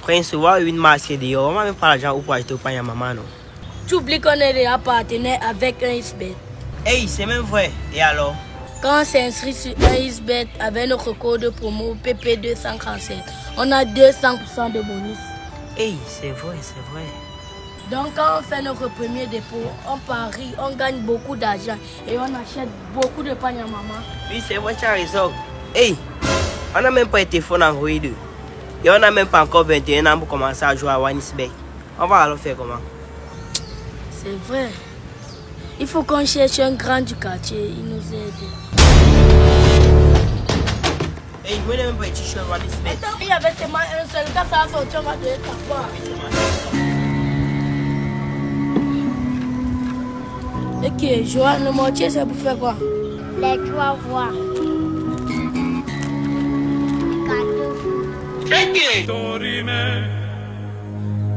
Prince, ouais, une masse de yo. On va même pas l'argent ou pour acheter au pain à maman, non? Tu oublies qu'on est des partenaires avec un Xbet. Hey, c'est même vrai. Et alors? Quand on s'inscrit sur un Xbet avec notre code promo PP237, on a 200% de bonus. Hey, c'est vrai, c'est vrai. Donc quand on fait notre premier dépôt, on parie, on gagne beaucoup d'argent et on achète beaucoup de pain à maman. Oui, c'est vrai, tu as raison. Hey, on n'a même pas été fort en Android. Et on n'a même pas encore 21 ans pour commencer à jouer à Wanisbet. On va alors faire comment? C'est vrai. Il faut qu'on cherche un grand du quartier, il nous aide. Hey, moi, je n'ai même pas été sur Wanisbet. Attends, il y avait seulement un seul cas, ça va sortir, on va donner ta part. Ok, Joanne, le mortier, c'est pour faire quoi? Les trois voix. Dorime,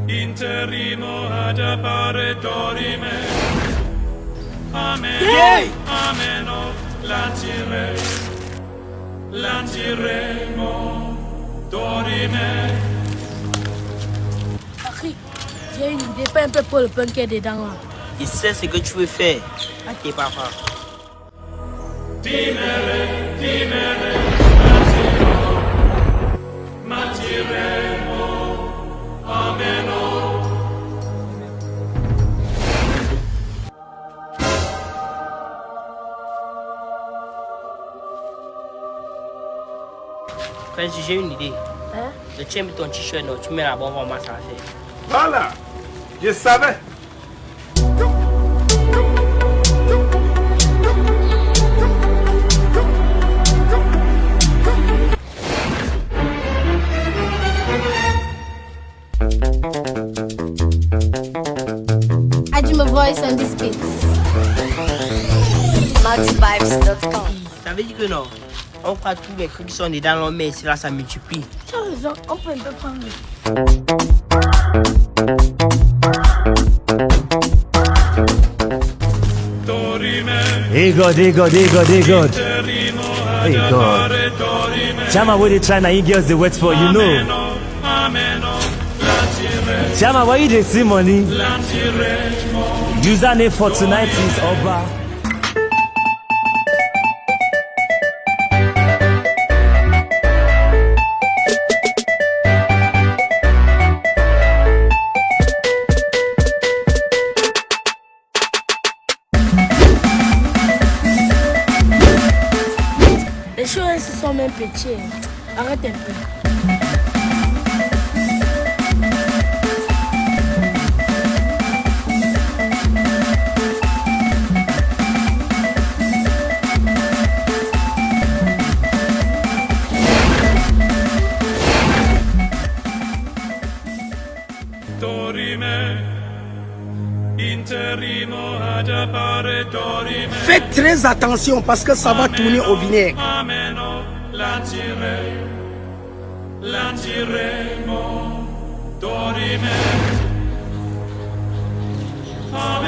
interrimo ad appare dorime. Amen, ameno, lantiremo, dorime. Patrick, j'ai une idée, pas un peu pour le pain qui est dedans là. Il sait ce que tu veux faire. À tes papas. Dimere, matiremo, ameno. Prince, j'ai une idée. Hein? Tu aimes ton t-shirt, non? Tu mets la bombe en masse à faire. Voilà, je savais. Add my voice on this beat. MaxVibes.com. Ça veut dire que non? On fera tous les trucs qui sont dedans, l'on met ici, là, ça multiplie. Tu as raison, on peut un peu prendre. Hey God. Hey God. Chama, what they trying to girls they wait for, you know. Chama, why you they see money? Username for tonight is Oba. Les choses sont même petites. Arrête un peu. Faites très attention parce que ça va tourner au vinaigre. Lantiremo, dorime. Ha